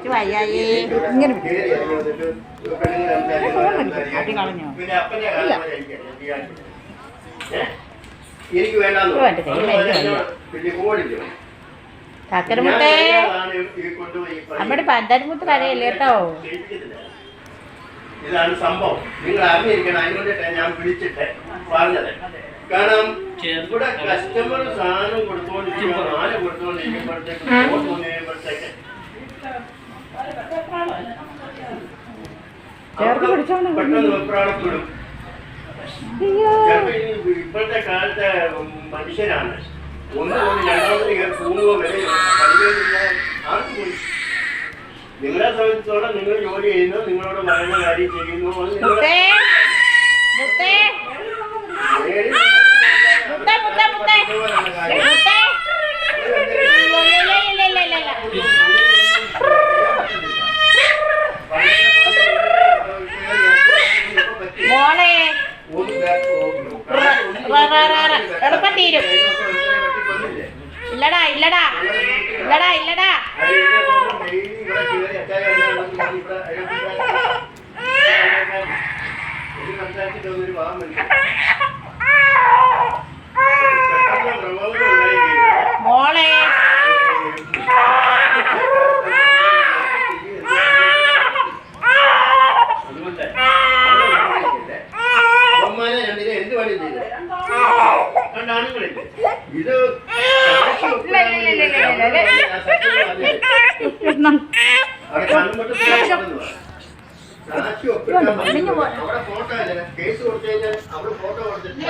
എനിക്ക് വയ്യായേ ഇങ്ങനെ അടി കളഞ്ഞോ ചക്കരമുട്ടേ നമ്മുടെ പഞ്ചാരമുട്ട് കരയല്ലേ കേട്ടോ. ഇതാണ് സംഭവം, നിങ്ങൾ അറിഞ്ഞിരിക്കണം. അതിനോട്ട് ഞാൻ വിളിച്ചിട്ട് പറഞ്ഞത്. കാരണം ഇവിടെ കസ്റ്റമർ സാധനം കൊടുത്തോണ്ടിരിക്കുമ്പോൾ നാല് കൊടുത്തോണ്ടിരിക്കുമ്പോഴത്തേക്ക് പെട്ടെന്ന് വെപ്രാളപ്പെടും. ഇപ്പോഴത്തെ കാലത്തെ മനുഷ്യരാണ്. ഒന്ന് രണ്ടാമത്തെ പൂർവ്വ വിലയോ ആർക്കും പോയി. നിങ്ങളെ സംബന്ധിച്ചോളം നിങ്ങൾ ജോലി ചെയ്യുന്നു, നിങ്ങളോട് പറയുന്ന കാര്യം ചെയ്യുന്നു. മോളെ എളുപ്പം തീരും. ഇല്ലടാ ഇല്ലടാ ഇല്ലടാ ഇല്ലടാ മോളെ എന്ത് പണി ചെയ്ത് രണ്ടാണുങ്ങളില്ലേ ഇത് കേസ് കൊടുത്തു കഴിഞ്ഞാൽ അവിടെ ഫോട്ടോ കൊടുത്തിട്ട്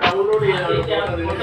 ഡൗൺലോഡ് ചെയ്യാൻ